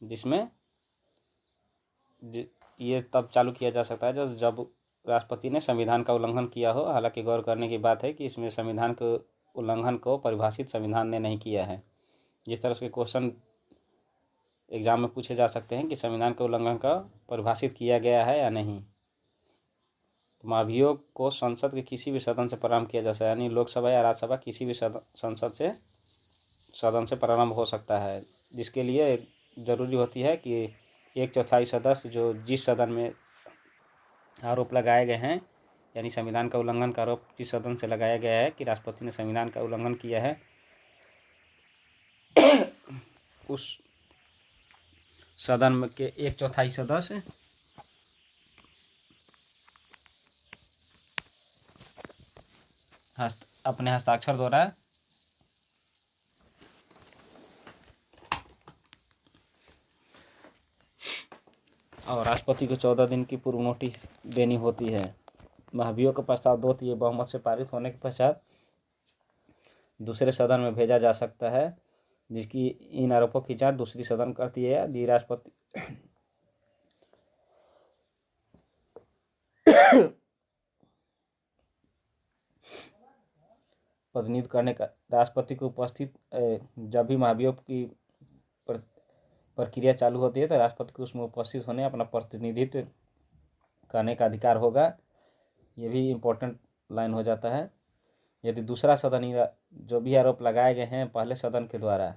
जिसमें ये तब चालू किया जा सकता है जब राष्ट्रपति ने संविधान का उल्लंघन किया हो। हालांकि गौर करने की बात है कि इसमें संविधान के उल्लंघन को परिभाषित संविधान ने नहीं किया है। जिस तरह के क्वेश्चन एग्जाम में पूछे जा सकते हैं कि संविधान के उल्लंघन का परिभाषित किया गया है या नहीं। तो महाभियोग को संसद के किसी भी सदन से प्रारंभ किया जा सकता है, यानी लोकसभा या राज्यसभा किसी भी सदन से प्रारंभ हो सकता है, जिसके लिए ज़रूरी होती है कि 1/4 सदस्य जो जिस सदन में आरोप लगाए गए हैं, यानी संविधान का उल्लंघन का आरोप जिस सदन से लगाया गया है कि राष्ट्रपति ने संविधान का उल्लंघन किया है, उस सदन के 1/4 सदस्य अपने हस्ताक्षर द्वारा और राष्ट्रपति को 14 दिन की पूर्व नोटिस देनी होती है। महाभियोग का प्रस्ताव 2/3 बहुमत से पारित होने के पश्चात दूसरे सदन में भेजा जा सकता है, जिसकी इन आरोपों की जांच दूसरी सदन करती है। यदि राष्ट्रपति प्रतिनिधित्व करने का राष्ट्रपति को उपस्थित जब भी महाभियोग की प्रक्रिया चालू होती है तो राष्ट्रपति को उसमें उपस्थित होने अपना प्रतिनिधित्व करने का अधिकार होगा। ये भी इम्पोर्टेंट लाइन हो जाता है। यदि दूसरा सदन जो भी आरोप लगाए गए हैं पहले सदन के द्वारा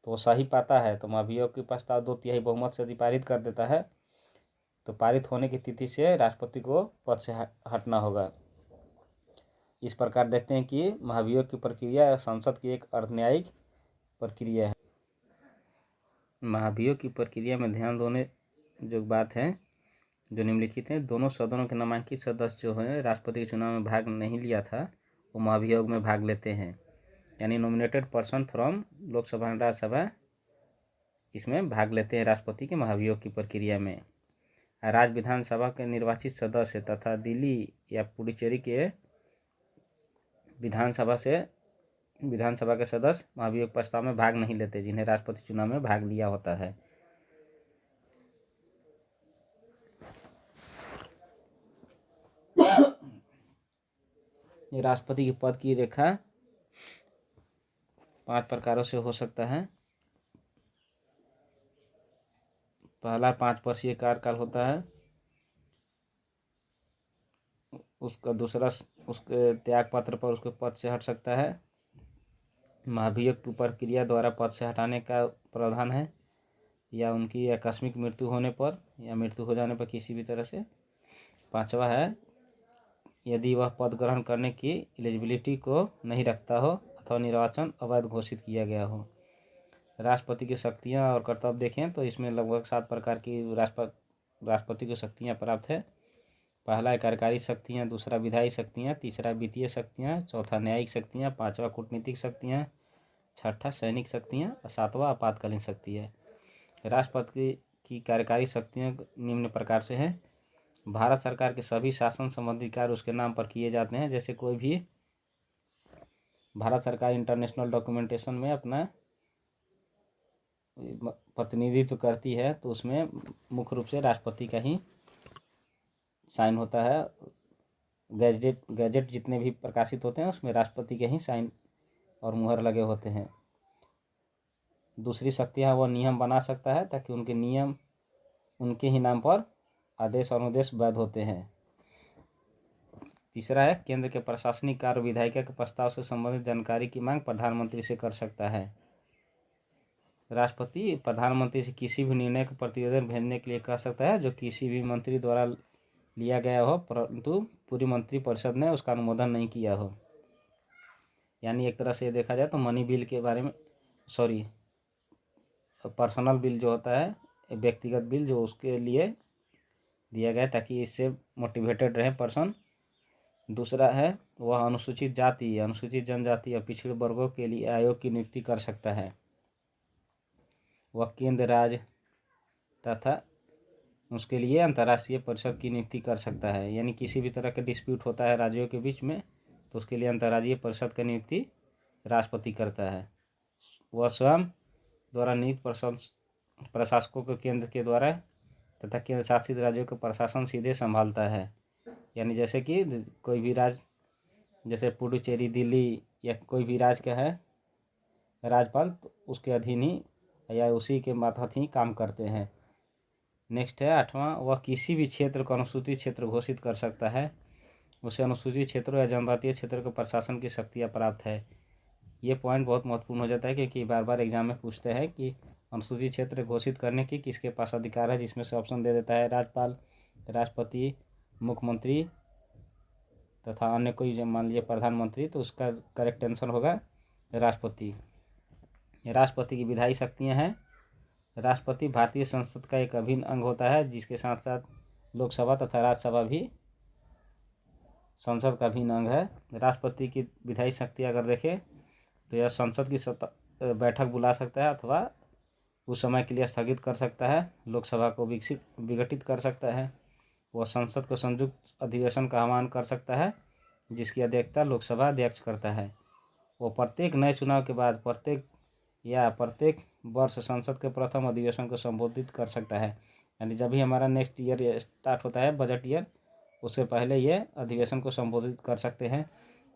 तो वो सही पाता है तो महाभियोग की प्रस्ताव 2/3 बहुमत से यदि पारित कर देता है तो पारित होने की तिथि से राष्ट्रपति को पद से हटना होगा। इस प्रकार देखते हैं कि महाभियोग की प्रक्रिया संसद की एक अर्धन्यायिक प्रक्रिया है। महाभियोग की प्रक्रिया में ध्यान देने जो बात है जो निम्नलिखित है, दोनों सदनों के नामांकित सदस्य जो हैं राष्ट्रपति के चुनाव में भाग नहीं लिया था वो महाभियोग में भाग लेते हैं, यानी nominated person from Lok Sabha and Rajya Sabha इसमें भाग लेते हैं राष्ट्रपति के महाभियोग की प्रक्रिया में। राज्य विधानसभा के निर्वाचित सदस्य तथा दिल्ली या पुडुचेरी के विधानसभा के सदस्य महाभियोग प्रस्ताव में भाग नहीं लेते जिन्हें राष्ट्रपति चुनाव में भाग लिया होता है। ये राष्ट्रपति के पद की रेखा 5 प्रकारों से हो सकता है। पहला 5 वर्षीय कार्यकाल होता है, उसका दूसरा उसके त्याग पत्र पर उसके पद से हट सकता है। महाभियोग की प्रक्रिया द्वारा पद से हटाने का प्रावधान है या उनकी आकस्मिक मृत्यु होने पर या मृत्यु हो जाने पर किसी भी तरह से। 5वां है यदि वह पद ग्रहण करने की एलिजिबिलिटी को नहीं रखता हो अथवा निर्वाचन अवैध घोषित किया गया हो। राष्ट्रपति की शक्तियाँ और कर्तव्य देखें तो इसमें लगभग 7 प्रकार की राष्ट्रपति को शक्तियाँ प्राप्त है। पहला कार्यकारी शक्तियाँ, दूसरा विधायी शक्तियाँ, तीसरा वित्तीय शक्तियाँ, चौथा न्यायिक शक्तियाँ, 5वां कूटनीतिक शक्तियाँ, 6ठा सैनिक शक्तियाँ और 7वां आपातकालीन शक्ति है। राष्ट्रपति की कार्यकारी शक्तियाँ निम्न प्रकार से हैं। भारत सरकार के सभी शासन संबंधी कार्य उसके नाम पर किए जाते हैं। जैसे कोई भी भारत सरकार इंटरनेशनल डॉक्यूमेंटेशन में अपना प्रतिनिधित्व करती है तो उसमें मुख्य रूप से राष्ट्रपति का ही साइन होता है। गैजेट जितने भी प्रकाशित होते हैं उसमें राष्ट्रपति के ही साइन और मुहर लगे होते हैं। दूसरी शक्तियाँ वह नियम बना सकता है ताकि उनके नियम उनके ही नाम पर आदेश और अनुदेश वैध होते हैं। तीसरा है केंद्र के प्रशासनिक कार्य विधायिका के प्रस्ताव से संबंधित जानकारी की मांग प्रधानमंत्री से कर सकता है। राष्ट्रपति प्रधानमंत्री से किसी भी निर्णय का प्रतिवेदन भेजने के लिए कह सकता है जो किसी भी मंत्री द्वारा लिया गया हो परंतु पूरी मंत्रिपरिषद ने उसका अनुमोदन नहीं किया हो। यानी एक तरह से देखा जाए तो मनी बिल के बारे में पर्सनल बिल जो होता है व्यक्तिगत बिल जो उसके लिए दिया गया ताकि इससे मोटिवेटेड रहे पर्सन। दूसरा है वह अनुसूचित जाति, अनुसूचित जनजाति और पिछड़े वर्गों के लिए आयोग की नियुक्ति कर सकता है। वह केंद्र राज्य तथा उसके लिए अंतर्राष्ट्रीय परिषद की नियुक्ति कर सकता है। यानी किसी भी तरह का डिस्प्यूट होता है राज्यों के बीच में तो उसके लिए अंतर्राज्यीय परिषद की नियुक्ति राष्ट्रपति करता है। वह स्वयं द्वारा नियुक्त प्रशासकों को केंद्र के द्वारा तथा केंद्र शासित राज्यों का प्रशासन सीधे संभालता है। यानी जैसे कि कोई भी राज्य, जैसे पुडुचेरी, दिल्ली या कोई भी राज्य का है राज्यपाल, तो उसके अधीन ही या उसी के मातहत ही काम करते हैं। नेक्स्ट है 8वां, वह किसी भी क्षेत्र को अनुसूचित क्षेत्र घोषित कर सकता है। उसे अनुसूचित क्षेत्रों या जनजातीय क्षेत्रों के प्रशासन की शक्तियाँ प्राप्त है। ये पॉइंट बहुत महत्वपूर्ण हो जाता है क्योंकि बार बार एग्जाम में पूछते हैं कि अनुसूचित क्षेत्र घोषित करने की किसके पास अधिकार है, जिसमें से ऑप्शन दे देता है राज्यपाल, राष्ट्रपति, मुख्यमंत्री तथा अन्य कोई, मान लीजिए प्रधानमंत्री, तो उसका करेक्ट आंसर होगा राष्ट्रपति। राष्ट्रपति की विधायी शक्तियाँ हैं। राष्ट्रपति भारतीय संसद का एक अभिन्न अंग होता है, जिसके साथ साथ लोकसभा तथा राज्यसभा भी संसद का अभिन्न अंग है। राष्ट्रपति की विधायी शक्ति अगर देखें तो यह संसद की बैठक बुला सकता है अथवा उस समय के लिए स्थगित कर सकता है। लोकसभा को विघटित कर सकता है। वह संसद को संयुक्त अधिवेशन का आह्वान कर सकता है, जिसकी अध्यक्षता लोकसभा अध्यक्ष करता है। वो प्रत्येक नए चुनाव के बाद प्रत्येक वर्ष संसद के प्रथम अधिवेशन को संबोधित कर सकता है। यानी जब भी हमारा नेक्स्ट ईयर स्टार्ट होता है, बजट ईयर, उससे पहले ये अधिवेशन को संबोधित कर सकते हैं।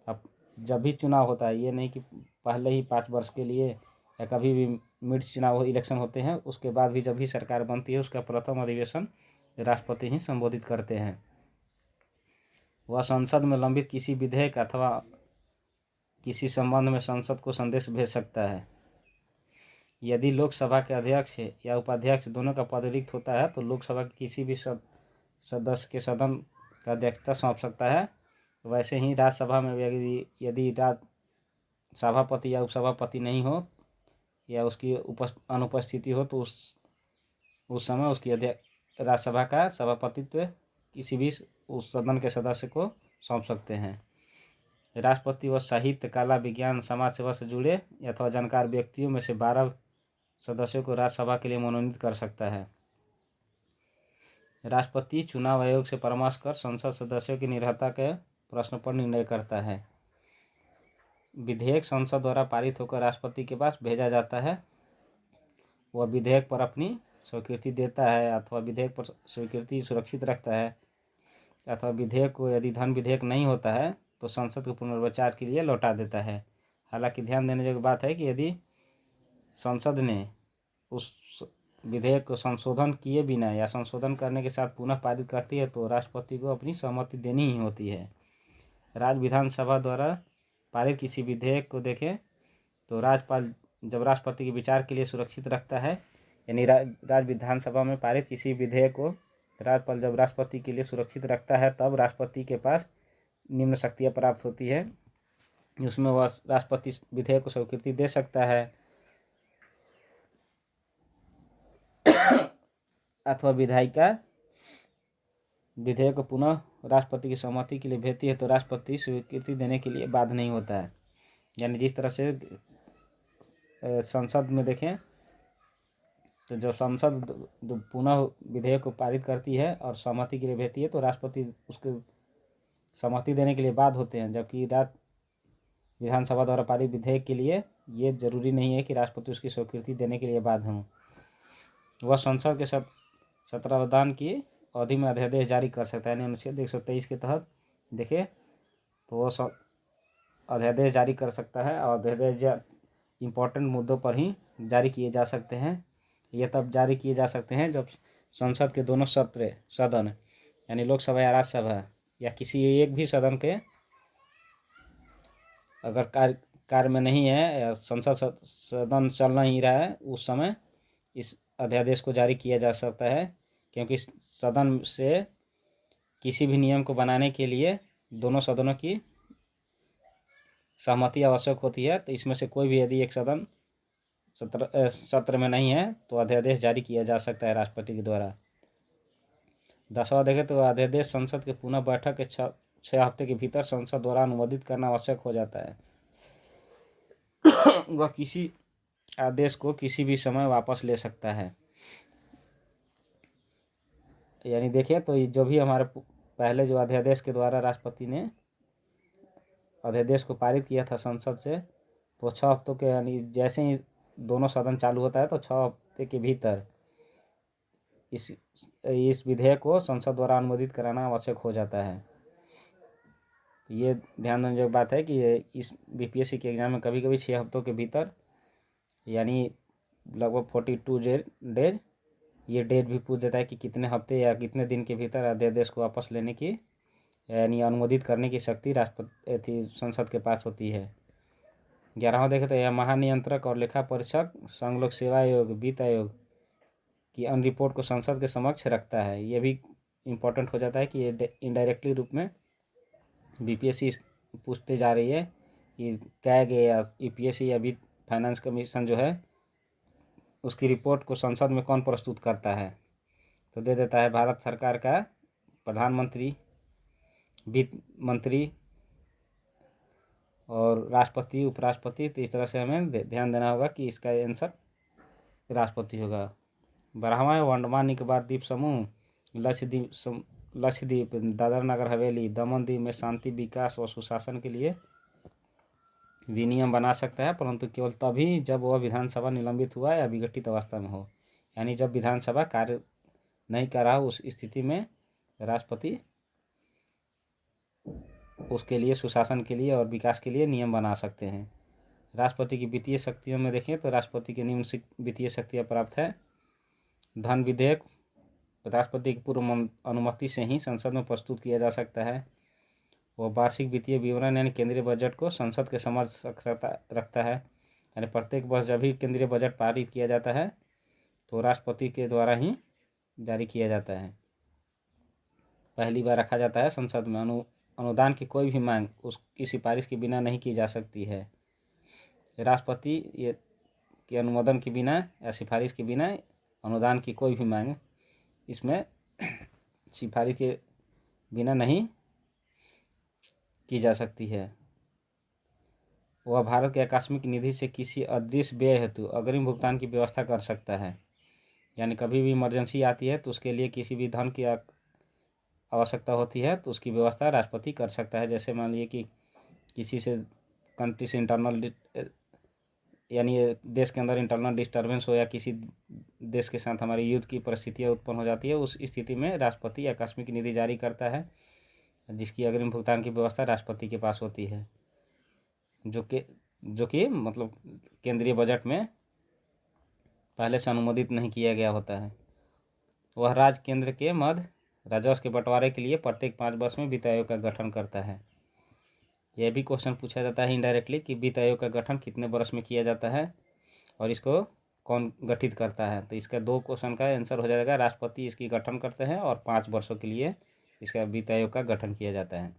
अब जब भी चुनाव होता है, ये नहीं कि पहले ही 5 वर्ष के लिए या कभी भी मिड चुनाव इलेक्शन होते हैं, उसके बाद भी जब भी सरकार बनती है उसका प्रथम अधिवेशन राष्ट्रपति ही संबोधित करते हैं। वह संसद में लंबित किसी विधेयक अथवा किसी संबंध में संसद को संदेश भेज सकता है। यदि लोकसभा के अध्यक्ष या उपाध्यक्ष दोनों का पद रिक्त होता है तो लोकसभा के किसी भी सदस्य के सदन का अध्यक्षता सौंप सकता है। वैसे ही राज्यसभा में यदि सभापति या उपसभापति नहीं हो या उसकी अनुपस्थिति हो तो उस समय उसकी राज्यसभा का सभापतित्व किसी भी उस सदन के सदस्य को सौंप सकते हैं। राष्ट्रपति व साहित्य, कला, विज्ञान, समाज सेवा से जुड़े अथवा जानकार व्यक्तियों में से 12 सदस्यों को राज्यसभा के लिए मनोनीत कर सकता है। राष्ट्रपति चुनाव आयोग से परामर्श कर संसद सदस्यों की निर्भरता के प्रश्न पर निर्णय करता है। विधेयक संसद द्वारा पारित होकर राष्ट्रपति के पास भेजा जाता है। वह विधेयक पर अपनी स्वीकृति देता है अथवा विधेयक पर स्वीकृति सुरक्षित रखता है, अथवा विधेयक को यदि धन विधेयक नहीं होता है तो संसद को पुनर्विचार के लिए लौटा देता है। हालांकि ध्यान देने योग्य बात है कि यदि संसद ने उस विधेयक को संशोधन किए बिना या संशोधन करने के साथ पुनः पारित करती है तो राष्ट्रपति को अपनी सहमति देनी ही होती है। राज्य विधानसभा द्वारा पारित किसी विधेयक को देखें तो राज्यपाल जब राष्ट्रपति के विचार के लिए सुरक्षित रखता है, यानी राज्य विधानसभा में पारित किसी विधेयक को राज्यपाल जब राष्ट्रपति के लिए सुरक्षित रखता है तब राष्ट्रपति के पास निम्न शक्तियाँ प्राप्त होती है। उसमें वह राष्ट्रपति विधेयक को स्वीकृति दे सकता है अथवा विधायिका विधेयक को पुनः राष्ट्रपति की सहमति के लिए भेजती है तो राष्ट्रपति स्वीकृति देने के लिए बाध्य नहीं होता है। यानी जिस तरह से संसद में देखें तो जब संसद पुनः विधेयक को पारित करती है और सहमति के लिए भेजती है तो राष्ट्रपति उसको सहमति देने के लिए बाध्य होते हैं, जबकि विधानसभा द्वारा पारित विधेयक के लिए ये जरूरी नहीं है कि राष्ट्रपति उसकी स्वीकृति देने के लिए बाध्य हों। वह संसद के सत्रावधान की अवधि में अध्यादेश जारी कर सकता है। अनुच्छेद 123 के तहत देखें तो वह अध्यादेश जारी कर सकता है और अध्यादेश इम्पोर्टेंट मुद्दों पर ही जारी किए जा सकते हैं। ये तब जारी किए जा सकते हैं जब संसद के दोनों सदन यानी लोकसभा या राज्यसभा या किसी एक भी सदन के अगर कार्य में नहीं है या संसद सदन चल नहीं रहा है, उस समय इस अध्यादेश को जारी किया जा सकता है, क्योंकि सदन से किसी भी नियम को बनाने के लिए दोनों सदनों की सहमति आवश्यक होती है। तो इसमें से कोई भी यदि एक सदन सत्र में नहीं है तो अध्यादेश जारी किया जा सकता है राष्ट्रपति के द्वारा। 10वां देखें तो अध्यादेश संसद के पुनः बैठक के 6 हफ्ते के भीतर संसद द्वारा अनुमोदित करना आवश्यक हो जाता है। वह किसी आदेश को किसी भी समय वापस ले सकता है। यानी देखें तो जो भी हमारे पहले जो अध्यादेश के द्वारा राष्ट्रपति ने अध्यादेश को पारित किया था संसद से, तो 6 हफ्तों के यानी जैसे ही दोनों सदन चालू होता है तो 6 हफ्ते के भीतर इस विधेयक को संसद द्वारा अनुमोदित कराना आवश्यक हो जाता है। ये ध्यान देने योग्य बात है कि इस बीपीएससी के एग्ज़ाम में कभी कभी 6 हफ्तों के भीतर यानी लगभग 42 डेज ये डेट भी पूछ देता है कि कितने हफ्ते या कितने दिन के भीतर अध्यादेश को वापस लेने की यानी अनुमोदित करने की शक्ति राष्ट्रपति संसद के पास होती है। 11वां देखें तो यह महानियंत्रक और लेखा परीक्षक संघ लोक सेवा आयोग वित्त आयोग की अन्य रिपोर्ट को संसद के समक्ष रखता है। ये भी इम्पोर्टेंट हो जाता है कि ये इनडायरेक्टली रूप में बीपीएससी पूछते जा रही है कि कैग या यूपीएससी या वित्त फाइनेंस कमीशन जो है उसकी रिपोर्ट को संसद में कौन प्रस्तुत करता है, तो दे देता है भारत सरकार का प्रधानमंत्री, वित्त मंत्री और राष्ट्रपति, उपराष्ट्रपति। तो इस तरह से हमें ध्यान देना होगा कि इसका आंसर राष्ट्रपति होगा। 12वां अंडमान निकोबार द्वीप समूह लक्षद्वीप, दादरा नगर हवेली, दमन दीव में शांति, विकास और सुशासन के लिए विनियम बना सकता है, परंतु केवल तभी जब वह विधानसभा निलंबित हुआ या विघटित अवस्था में हो। यानी जब विधानसभा कार्य नहीं कर रहा, उस स्थिति में राष्ट्रपति उसके लिए सुशासन के लिए और विकास के लिए नियम बना सकते हैं। राष्ट्रपति की वित्तीय शक्तियों में देखें तो राष्ट्रपति के निम्न वित्तीय शक्तियाँ प्राप्त है। धन विधेयक राष्ट्रपति की पूर्व अनुमति से ही संसद में प्रस्तुत किया जा सकता है। वह वार्षिक वित्तीय विवरण यानी केंद्रीय बजट को संसद के समक्ष रखता है। यानी प्रत्येक वर्ष जब भी केंद्रीय बजट पारित किया जाता है तो राष्ट्रपति के द्वारा ही जारी किया जाता है। पहली बार रखा जाता है संसद में। अनुदान की कोई भी मांग उसकी सिफारिश के बिना नहीं की जा सकती है। राष्ट्रपति के अनुमोदन के बिना या सिफारिश के बिना अनुदान की कोई भी मांग इसमें सिफारिश के बिना नहीं की जा सकती है। वह भारत के आकस्मिक निधि से किसी अदृश्य व्यय हेतु अग्रिम भुगतान की व्यवस्था कर सकता है। यानी कभी भी इमरजेंसी आती है तो उसके लिए किसी भी धन की आवश्यकता होती है तो उसकी व्यवस्था राष्ट्रपति कर सकता है। जैसे मान लीजिए कि किसी से कंट्री से इंटरनल यानी देश के अंदर इंटरनल डिस्टर्बेंस हो या किसी देश के साथ हमारी युद्ध की परिस्थितियाँ उत्पन्न हो जाती है, उस स्थिति में राष्ट्रपति आकस्मिक निधि जारी करता है जिसकी अग्रिम भुगतान की व्यवस्था राष्ट्रपति के पास होती है, जो कि मतलब केंद्रीय बजट में पहले से अनुमोदित नहीं किया गया होता है। वह राज्य केंद्र के मध्य राजस्व के बंटवारे के लिए प्रत्येक 5 वर्ष में वित्त आयोग का गठन करता है। यह भी क्वेश्चन पूछा जाता है इनडायरेक्टली कि वित्त आयोग का गठन कितने वर्ष में किया जाता है और इसको कौन गठित करता है। तो इसका 2 क्वेश्चन का आंसर हो जाएगा। राष्ट्रपति इसकी गठन करते हैं और 5 वर्षों के लिए इसका वित्त आयोग का गठन किया जाता है।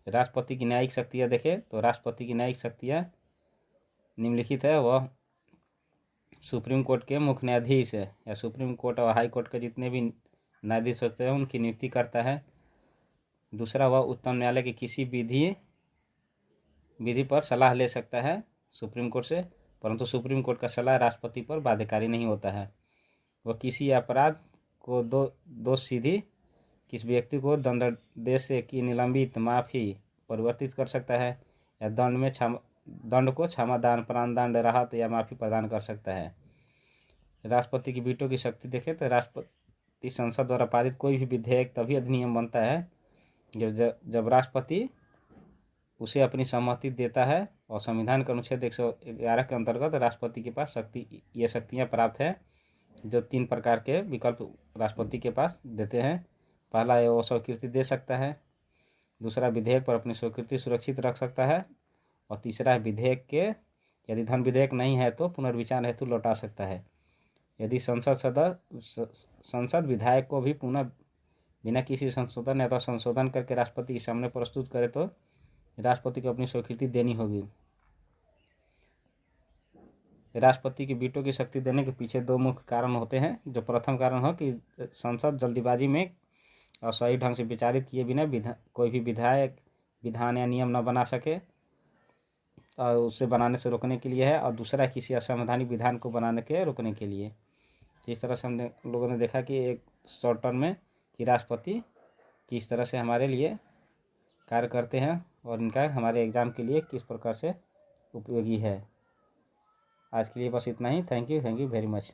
राष्ट्रपति की न्यायिक शक्तियाँ देखें तो राष्ट्रपति की न्यायिक शक्तियाँ निम्नलिखित है। वह सुप्रीम कोर्ट के मुख्य न्यायाधीश है या सुप्रीम कोर्ट और हाई कोर्ट के जितने भी न्यायाधीश होते हैं उनकी नियुक्ति करता है। दूसरा, वह उच्चतम न्यायालय की किसी विधि पर सलाह ले सकता है सुप्रीम कोर्ट से, परंतु सुप्रीम कोर्ट का सलाह राष्ट्रपति पर बाध्यकारी नहीं होता है। वह किसी अपराध को दोष सिद्धि किस व्यक्ति को दंडादेश की निलंबित, माफ़ी, परिवर्तित कर सकता है या दंड को क्षमादान, प्राणदंड, राहत या माफ़ी प्रदान कर सकता है। राष्ट्रपति की वीटो की शक्ति देखें तो राष्ट्रपति संसद द्वारा पारित कोई भी विधेयक तभी अधिनियम बनता है जब राष्ट्रपति उसे अपनी सहमति देता है और संविधान के अनुच्छेद 111 के अंतर्गत राष्ट्रपति के पास ये शक्तियाँ प्राप्त है जो 3 प्रकार के विकल्प राष्ट्रपति के पास देते हैं। पहला, वो स्वीकृति दे सकता है। दूसरा, विधेयक पर अपनी स्वीकृति सुरक्षित रख सकता है। और तीसरा, विधेयक के यदि धन विधेयक नहीं है तो पुनर्विचार हेतु लौटा सकता है। यदि संसद विधायक को भी पुनः बिना किसी संशोधन या संशोधन करके राष्ट्रपति के सामने प्रस्तुत करे तो राष्ट्रपति को अपनी स्वीकृति देनी होगी। राष्ट्रपति की वीटो की शक्ति देने के पीछे 2 मुख्य कारण होते हैं। जो प्रथम कारण हो कि संसद जल्दीबाजी में और सही ढंग से विचारित किए बिना कोई भी विधान या नियम न बना सके और उसे बनाने से रोकने के लिए है। और दूसरा, किसी असंवैधानिक विधान को बनाने के रोकने के लिए। इस तरह से हम लोगों ने देखा कि एक शॉर्ट टर्म में कि राष्ट्रपति किस तरह से हमारे लिए कार्य करते हैं और इनका हमारे एग्ज़ाम के लिए किस प्रकार से उपयोगी है। आज के लिए बस इतना ही। Thank you very much.